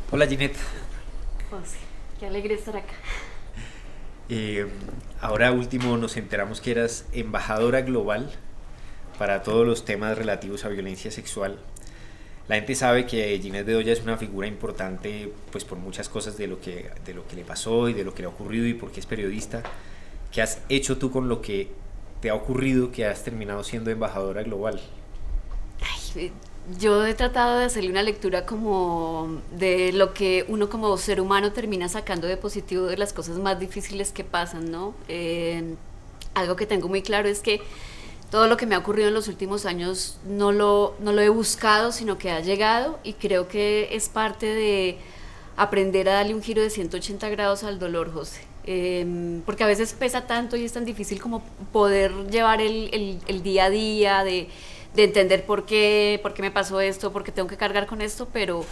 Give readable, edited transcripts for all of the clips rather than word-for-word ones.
Hola Ginette. José, qué alegre estar acá. Eh, Ahora último nos enteramos que eras embajadora global para todos los temas relativos a violencia sexual. La gente sabe que Ginette Bedoya es una figura importante pues por muchas cosas de lo que le pasó y de lo que le ha ocurrido y porque es periodista. ¿Qué has hecho tú con lo que te ha ocurrido que has terminado siendo embajadora global? Ay, yo he tratado de hacerle una lectura como de lo que uno como ser humano termina sacando de positivo de las cosas más difíciles que pasan, ¿no? Algo que tengo muy claro es que todo lo que me ha ocurrido en los últimos años no lo he buscado, sino que ha llegado y creo que es parte de aprender a darle un giro de 180 grados al dolor, José. Porque a veces pesa tanto y es tan difícil como poder llevar el día a día, de entender por qué me pasó esto, por qué tengo que cargar con esto, pero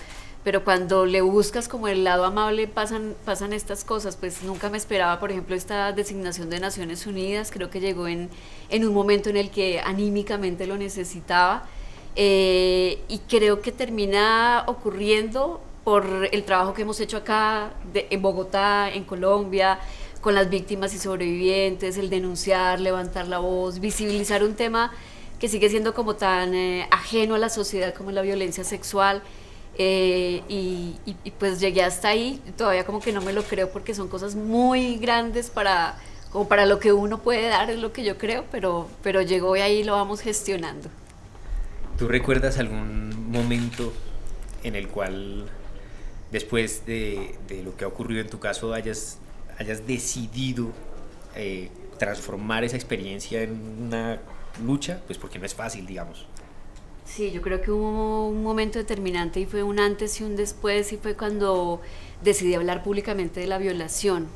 cuando le buscas como el lado amable pasan estas cosas. Pues nunca me esperaba, por ejemplo, esta designación de Naciones Unidas. Creo que llegó en un momento en el que anímicamente lo necesitaba. Y creo que termina ocurriendo por el trabajo que hemos hecho acá en Bogotá, en Colombia, con las víctimas y sobrevivientes, el denunciar, levantar la voz, visibilizar un tema que sigue siendo como tan ajeno a la sociedad como la violencia sexual. Y pues llegué hasta ahí, todavía como que no me lo creo porque son cosas muy grandes como para lo que uno puede dar, es lo que yo creo, pero llegó y ahí lo vamos gestionando. ¿Tú recuerdas algún momento en el cual después de lo que ha ocurrido en tu caso hayas decidido transformar esa experiencia en una lucha? Pues porque no es fácil, digamos. Sí, yo creo que hubo un momento determinante y fue un antes y un después y fue cuando decidí hablar públicamente de la violación.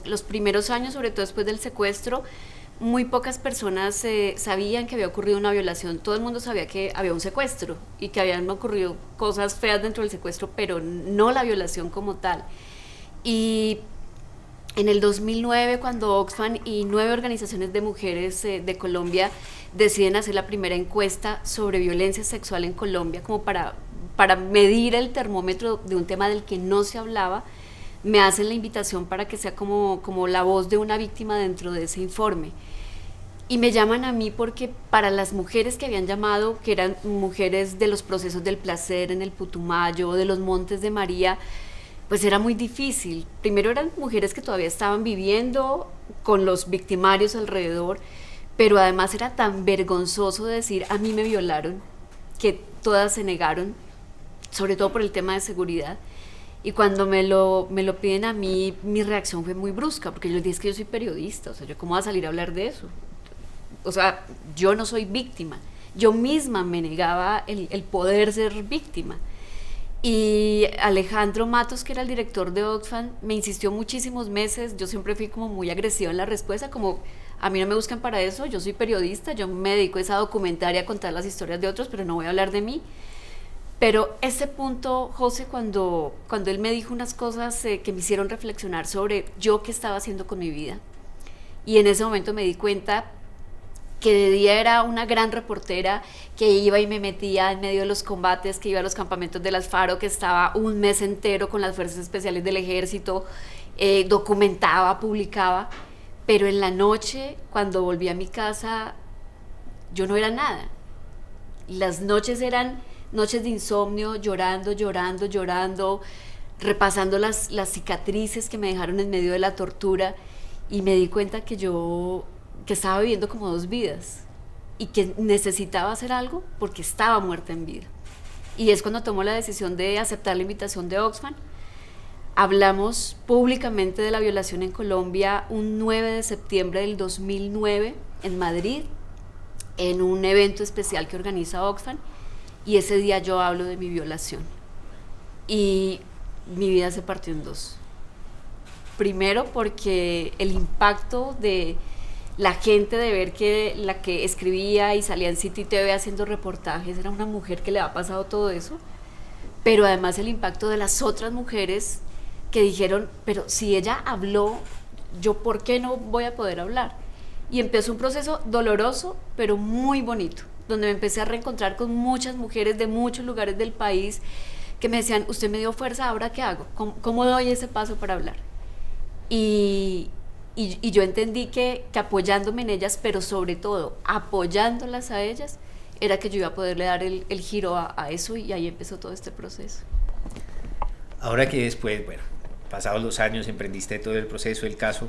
Los primeros años, sobre todo después del secuestro, muy pocas personas sabían que había ocurrido una violación. Todo el mundo sabía que había un secuestro y que habían ocurrido cosas feas dentro del secuestro, pero no la violación como tal. Y en el 2009, cuando Oxfam y 9 organizaciones de mujeres de Colombia deciden hacer la primera encuesta sobre violencia sexual en Colombia, como para medir el termómetro de un tema del que no se hablaba, me hacen la invitación para que sea como la voz de una víctima dentro de ese informe. Y me llaman a mí porque para las mujeres que habían llamado, que eran mujeres de los procesos del placer en el Putumayo, de los Montes de María, pues era muy difícil. Primero eran mujeres que todavía estaban viviendo con los victimarios alrededor, pero además era tan vergonzoso decir a mí me violaron, que todas se negaron, sobre todo por el tema de seguridad. Y cuando me lo piden a mí, mi reacción fue muy brusca, porque yo les dije es que yo soy periodista, o sea, yo cómo voy a salir a hablar de eso. O sea, yo no soy víctima, yo misma me negaba el poder ser víctima. Y Alejandro Matos, que era el director de Oxfam, me insistió muchísimos meses. Yo siempre fui como muy agresiva en la respuesta, como a mí no me buscan para eso, yo soy periodista, yo me dedico a esa documentar y a contar las historias de otros, pero no voy a hablar de mí. Pero ese punto, José, cuando él me dijo unas cosas que me hicieron reflexionar sobre yo qué estaba haciendo con mi vida, y en ese momento me di cuenta que de día era una gran reportera que iba y me metía en medio de los combates, que iba a los campamentos de las FARO, que estaba un mes entero con las fuerzas especiales del ejército, documentaba, publicaba, pero en la noche, cuando volví a mi casa, yo no era nada. Las noches eran noches de insomnio, llorando, llorando, llorando, repasando las cicatrices que me dejaron en medio de la tortura, y me di cuenta que estaba viviendo como dos vidas y que necesitaba hacer algo porque estaba muerta en vida. Y es cuando tomó la decisión de aceptar la invitación de Oxfam. Hablamos públicamente de la violación en Colombia un 9 de septiembre del 2009 en Madrid, en un evento especial que organiza Oxfam, y ese día yo hablo de mi violación. Y mi vida se partió en dos. Primero porque el impacto de la gente, de ver que la que escribía y salía en City TV haciendo reportajes era una mujer que le ha pasado todo eso, pero además el impacto de las otras mujeres que dijeron, pero si ella habló, yo por qué no voy a poder hablar. Y empezó un proceso doloroso, pero muy bonito, donde me empecé a reencontrar con muchas mujeres de muchos lugares del país que me decían, usted me dio fuerza, ¿ahora qué hago? ¿Cómo doy ese paso para hablar? Y yo entendí que apoyándome en ellas, pero sobre todo apoyándolas a ellas, era que yo iba a poderle dar el giro a eso, y ahí empezó todo este proceso. Ahora que después, bueno, pasados los años, emprendiste todo el proceso, el caso,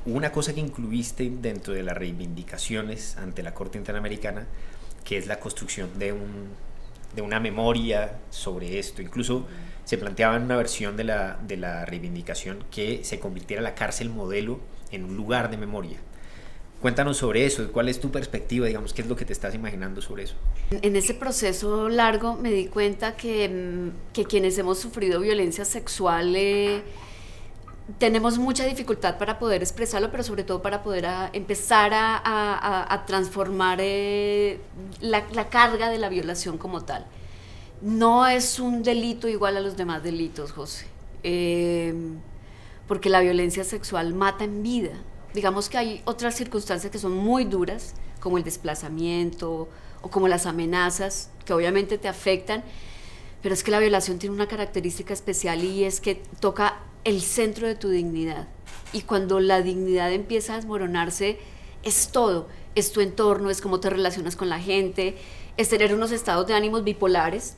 hubo una cosa que incluiste dentro de las reivindicaciones ante la Corte Interamericana, que es la construcción de una memoria sobre esto. Incluso se planteaba en una versión de la reivindicación que se convirtiera la cárcel modelo en un lugar de memoria. Cuéntanos sobre eso, ¿cuál es tu perspectiva, digamos, qué es lo que te estás imaginando sobre eso? En ese proceso largo me di cuenta que quienes hemos sufrido violencia sexual tenemos mucha dificultad para poder expresarlo, pero sobre todo para poder empezar a transformar la carga de la violación como tal. No es un delito igual a los demás delitos, José, porque la violencia sexual mata en vida. Digamos que hay otras circunstancias que son muy duras, como el desplazamiento o como las amenazas, que obviamente te afectan, pero es que la violación tiene una característica especial, y es que toca el centro de tu dignidad. Y cuando la dignidad empieza a desmoronarse, es todo. Es tu entorno, es cómo te relacionas con la gente, es tener unos estados de ánimos bipolares,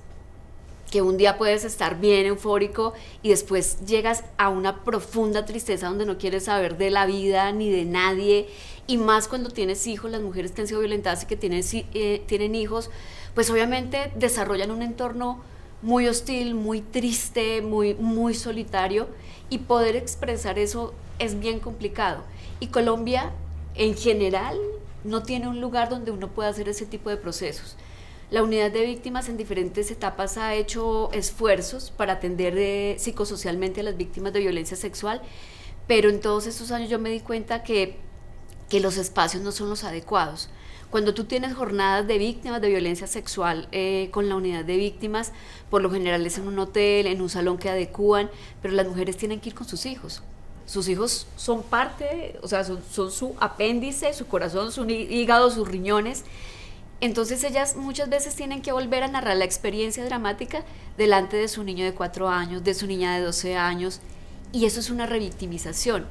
que un día puedes estar bien eufórico y después llegas a una profunda tristeza donde no quieres saber de la vida ni de nadie, y más cuando tienes hijos. Las mujeres que han sido violentadas y que tienen hijos, pues obviamente desarrollan un entorno muy hostil, muy triste, muy solitario, y poder expresar eso es bien complicado. Y Colombia en general no tiene un lugar donde uno pueda hacer ese tipo de procesos. La unidad de víctimas en diferentes etapas ha hecho esfuerzos para atender psicosocialmente a las víctimas de violencia sexual, pero en todos estos años yo me di cuenta que los espacios no son los adecuados. Cuando tú tienes jornadas de víctimas de violencia sexual con la unidad de víctimas, por lo general es en un hotel, en un salón que adecúan, pero las mujeres tienen que ir con sus hijos. Sus hijos son parte, o sea, son su apéndice, su corazón, su hígado, sus riñones. Entonces ellas muchas veces tienen que volver a narrar la experiencia dramática delante de su niño de 4 años, de su niña de 12 años, y eso es una revictimización.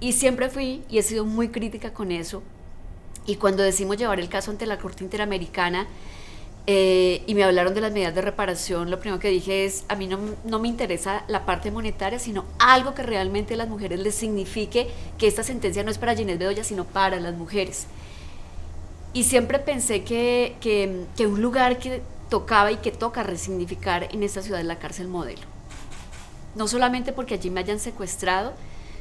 Y siempre fui, y he sido muy crítica con eso, y cuando decidimos llevar el caso ante la Corte Interamericana y me hablaron de las medidas de reparación, lo primero que dije es, a mí no me interesa la parte monetaria, sino algo que realmente a las mujeres les signifique que esta sentencia no es para Ginés Bedoya, sino para las mujeres. Y siempre pensé que un lugar que tocaba y que toca resignificar en esta ciudad es la cárcel modelo. No solamente porque allí me hayan secuestrado,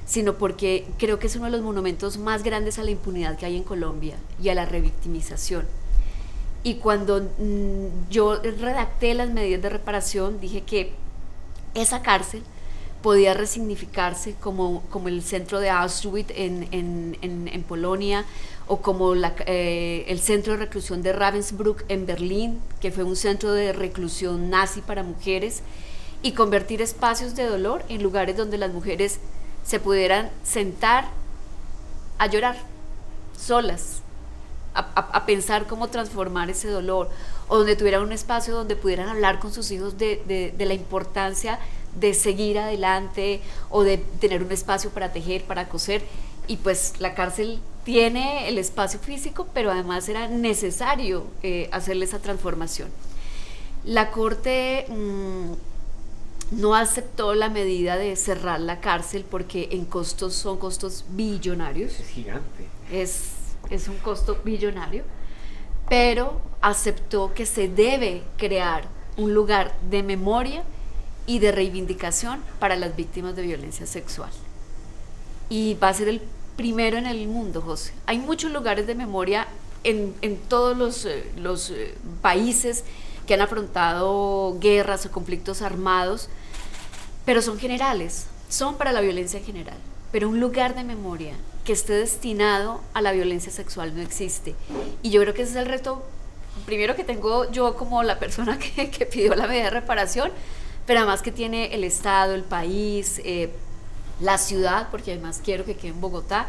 sino porque creo que es uno de los monumentos más grandes a la impunidad que hay en Colombia y a la revictimización. Y cuando yo redacté las medidas de reparación, dije que esa cárcel podía resignificarse como el centro de Auschwitz en Polonia, o como el centro de reclusión de Ravensbrück en Berlín, que fue un centro de reclusión nazi para mujeres, y convertir espacios de dolor en lugares donde las mujeres se pudieran sentar a llorar solas, a pensar cómo transformar ese dolor, o donde tuvieran un espacio donde pudieran hablar con sus hijos de la importancia de seguir adelante, o de tener un espacio para tejer, para coser. Y pues la cárcel tiene el espacio físico, pero además era necesario hacerle esa transformación. La Corte no aceptó la medida de cerrar la cárcel porque son costos billonarios. Es gigante. Es un costo billonario, pero aceptó que se debe crear un lugar de memoria y de reivindicación para las víctimas de violencia sexual. Y va a ser el primero en el mundo, José. Hay muchos lugares de memoria en todos los países que han afrontado guerras o conflictos armados, pero son generales, son para la violencia en general. Pero un lugar de memoria que esté destinado a la violencia sexual no existe. Y yo creo que ese es el reto, primero, que tengo yo como la persona que pidió la medida de reparación, pero además que tiene el Estado, el país, la ciudad, porque además quiero que quede en Bogotá,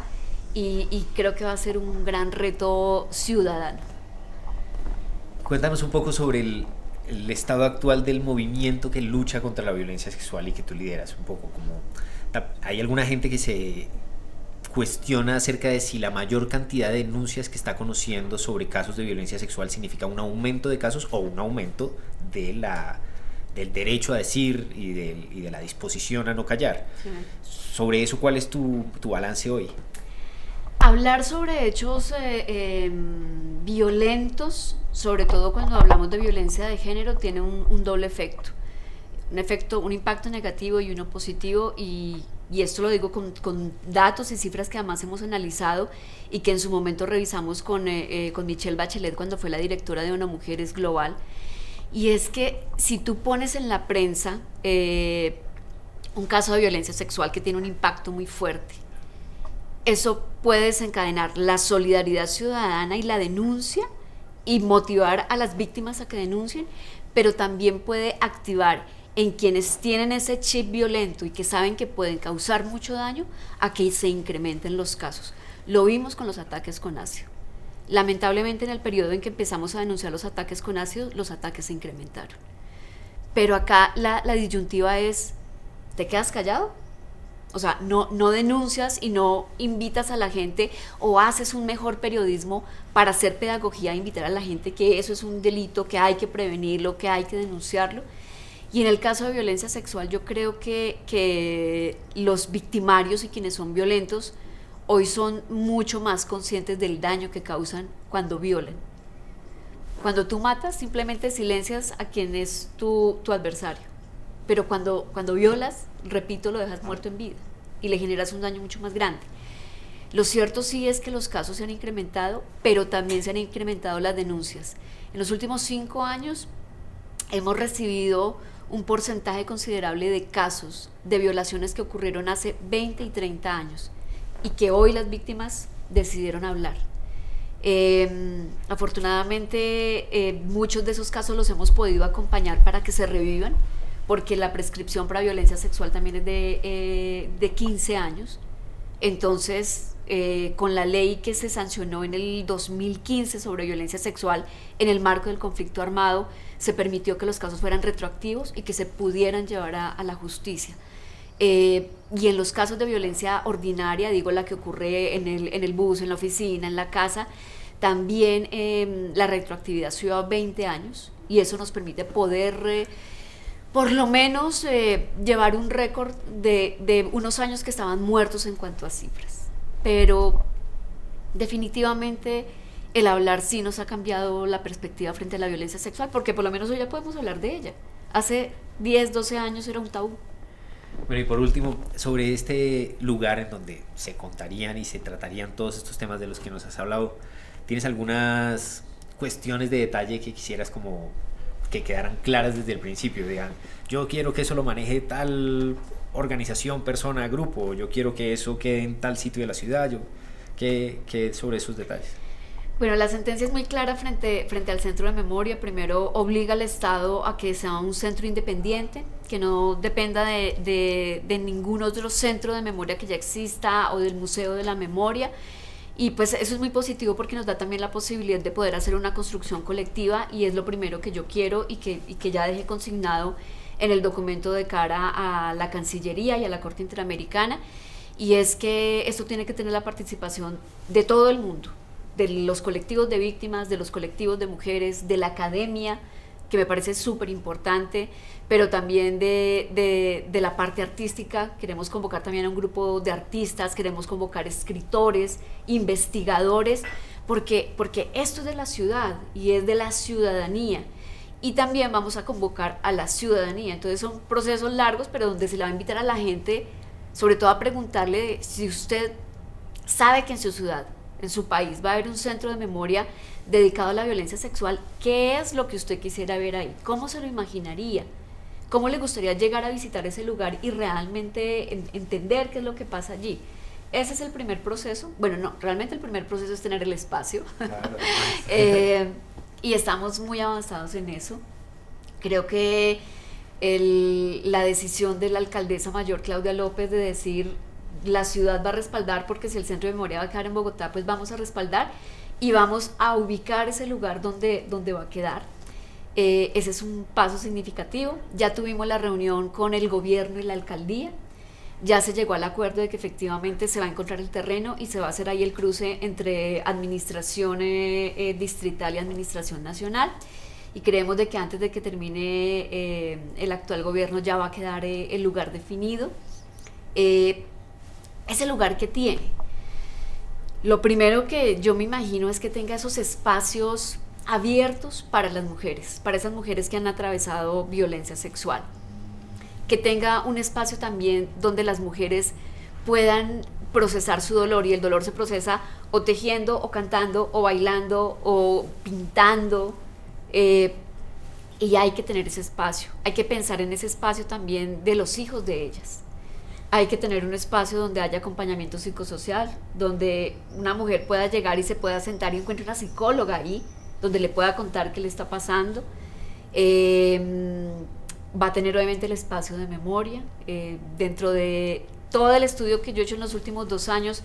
y creo que va a ser un gran reto ciudadano. Cuéntanos un poco sobre el estado actual del movimiento que lucha contra la violencia sexual y que tú lideras un poco, como hay alguna gente que se cuestiona acerca de si la mayor cantidad de denuncias que está conociendo sobre casos de violencia sexual significa un aumento de casos o un aumento del derecho a decir y de la disposición a no callar. Sí. Sobre eso, ¿cuál es tu balance hoy? Hablar sobre hechos violentos, sobre todo cuando hablamos de violencia de género, tiene un doble efecto. Un impacto negativo y uno positivo, y esto lo digo con datos y cifras que además hemos analizado y que en su momento revisamos con Michelle Bachelet cuando fue la directora de ONU Mujeres Global. Y es que si tú pones en la prensa un caso de violencia sexual que tiene un impacto muy fuerte, eso puede desencadenar la solidaridad ciudadana y la denuncia y motivar a las víctimas a que denuncien, pero también puede activar en quienes tienen ese chip violento y que saben que pueden causar mucho daño a que se incrementen los casos. Lo vimos con los ataques con ácido. Lamentablemente, en el periodo en que empezamos a denunciar los ataques con ácido, los ataques se incrementaron. Pero acá la disyuntiva es, ¿te quedas callado? O sea, no denuncias y no invitas a la gente, o haces un mejor periodismo para hacer pedagogía e invitar a la gente que eso es un delito, que hay que prevenirlo, que hay que denunciarlo. Y en el caso de violencia sexual, yo creo que los victimarios y quienes son violentos hoy son mucho más conscientes del daño que causan cuando violan. Cuando tú matas, simplemente silencias a quien es tu adversario. Pero cuando violas, repito, lo dejas muerto en vida y le generas un daño mucho más grande. Lo cierto sí es que los casos se han incrementado, pero también se han incrementado las denuncias. En los últimos 5 años hemos recibido un porcentaje considerable de casos de violaciones que ocurrieron hace 20 y 30 años y que hoy las víctimas decidieron hablar. Afortunadamente, muchos de esos casos los hemos podido acompañar para que se revivan, porque la prescripción para violencia sexual también es de 15 años. Entonces, con la ley que se sancionó en el 2015 sobre violencia sexual en el marco del conflicto armado, se permitió que los casos fueran retroactivos y que se pudieran llevar a la justicia. Y en los casos de violencia ordinaria, digo la que ocurre en el bus, en la oficina, en la casa, también la retroactividad se lleva 20 años, y eso nos permite poder por lo menos llevar un récord de unos años que estaban muertos en cuanto a cifras. Pero definitivamente el hablar sí nos ha cambiado la perspectiva frente a la violencia sexual, porque por lo menos hoy ya podemos hablar de ella. Hace 10, 12 años era un tabú. Bueno, y por último, sobre este lugar en donde se contarían y se tratarían todos estos temas de los que nos has hablado, ¿tienes algunas cuestiones de detalle que quisieras como que quedaran claras desde el principio? Digan, yo quiero que eso lo maneje tal organización, persona, grupo, yo quiero que eso quede en tal sitio de la ciudad, ¿qué sobre esos detalles? Bueno, la sentencia es muy clara frente al Centro de Memoria. Primero, obliga al Estado a que sea un centro independiente, que no dependa de ningún otro centro de memoria que ya exista o del Museo de la Memoria. Y pues eso es muy positivo porque nos da también la posibilidad de poder hacer una construcción colectiva, y es lo primero que yo quiero y que ya dejé consignado en el documento de cara a la Cancillería y a la Corte Interamericana, y es que esto tiene que tener la participación de todo el mundo, de los colectivos de víctimas, de los colectivos de mujeres, de la academia, que me parece súper importante, pero también de la parte artística. Queremos convocar también a un grupo de artistas, queremos convocar escritores, investigadores, porque esto es de la ciudad y es de la ciudadanía, y también vamos a convocar a la ciudadanía. Entonces son procesos largos, pero donde se le va a invitar a la gente, sobre todo a preguntarle si usted sabe que en su ciudad, en su país, va a haber un centro de memoria dedicado a la violencia sexual. ¿Qué es lo que usted quisiera ver ahí? ¿Cómo se lo imaginaría? ¿Cómo le gustaría llegar a visitar ese lugar y realmente entender qué es lo que pasa allí? Ese es el primer proceso. Bueno, no, realmente el primer proceso es tener el espacio. Claro. Y estamos muy avanzados en eso. Creo que la decisión de la alcaldesa mayor, Claudia López, de decir, la ciudad va a respaldar, porque si el centro de memoria va a quedar en Bogotá, pues vamos a respaldar y vamos a ubicar ese lugar donde va a quedar. Ese es un paso significativo. Ya tuvimos la reunión con el gobierno y la alcaldía. Ya se llegó al acuerdo de que efectivamente se va a encontrar el terreno y se va a hacer ahí el cruce entre administración distrital y administración nacional. Y creemos de que antes de que termine el actual gobierno ya va a quedar el lugar definido. Ese lugar que tiene. Lo primero que yo me imagino es que tenga esos espacios abiertos para las mujeres, para esas mujeres que han atravesado violencia sexual. Que tenga un espacio también donde las mujeres puedan procesar su dolor, y el dolor se procesa o tejiendo, o cantando, o bailando, o pintando, y hay que tener ese espacio. Hay que pensar en ese espacio también de los hijos de ellas. Hay que tener un espacio donde haya acompañamiento psicosocial, donde una mujer pueda llegar y se pueda sentar y encuentre una psicóloga ahí, donde le pueda contar qué le está pasando. Va a tener obviamente el espacio de memoria. Dentro de todo el estudio que yo he hecho en los últimos 2 años,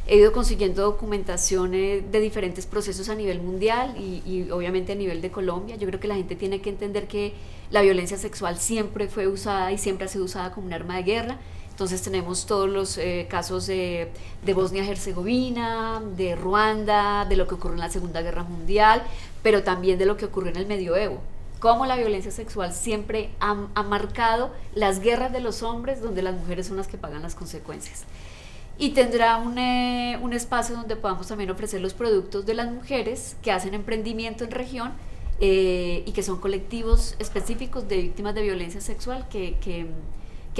he ido consiguiendo documentación de diferentes procesos a nivel mundial y obviamente a nivel de Colombia. Yo creo que la gente tiene que entender que la violencia sexual siempre fue usada y siempre ha sido usada como un arma de guerra. Entonces tenemos todos los casos de Bosnia-Herzegovina, de Ruanda, de lo que ocurrió en la Segunda Guerra Mundial, pero también de lo que ocurrió en el Medioevo. Cómo la violencia sexual siempre ha marcado las guerras de los hombres, donde las mujeres son las que pagan las consecuencias. Y tendrá un espacio donde podamos también ofrecer los productos de las mujeres que hacen emprendimiento en región, y que son colectivos específicos de víctimas de violencia sexual que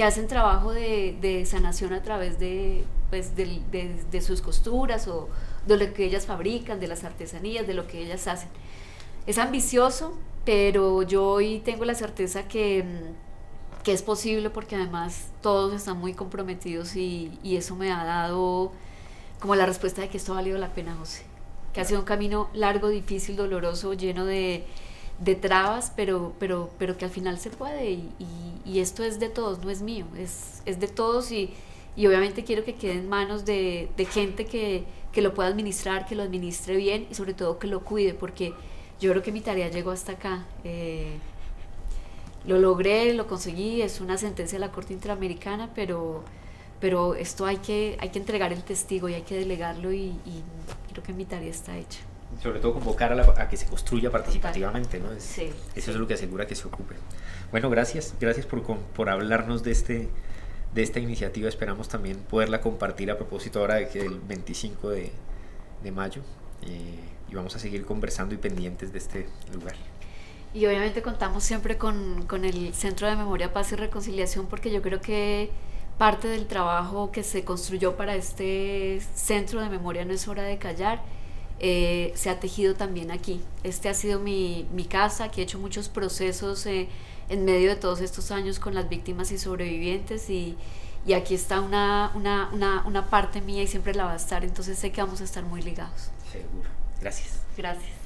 hacen trabajo de sanación a través de sus costuras o de lo que ellas fabrican, de las artesanías, de lo que ellas hacen. Es ambicioso, pero yo hoy tengo la certeza que es posible, porque además todos están muy comprometidos y eso me ha dado como la respuesta de que esto ha valido la pena, José. Que ha sido un camino largo, difícil, doloroso, lleno de trabas, pero que al final se puede, y esto es de todos, no es mío, es de todos, y obviamente quiero que quede en manos de gente que lo pueda administrar, que lo administre bien y sobre todo que lo cuide, porque yo creo que mi tarea llegó hasta acá. Lo logré, lo conseguí, es una sentencia de la Corte Interamericana, pero esto hay que entregar el testigo y hay que delegarlo, y creo que mi tarea está hecha. Sobre todo convocar a que se construya participativamente, ¿no? Sí, eso es lo que asegura que se ocupe. Bueno, gracias por hablarnos de esta iniciativa. Esperamos también poderla compartir a propósito ahora del 25 de mayo, y vamos a seguir conversando y pendientes de este lugar. Y obviamente contamos siempre con el Centro de Memoria, Paz y Reconciliación, porque yo creo que parte del trabajo que se construyó para este Centro de Memoria No es Hora de Callar se ha tejido también aquí. Este ha sido mi casa, aquí he hecho muchos procesos en medio de todos estos años con las víctimas y sobrevivientes, y aquí está una parte mía y siempre la va a estar, entonces sé que vamos a estar muy ligados. Seguro. Gracias. Gracias.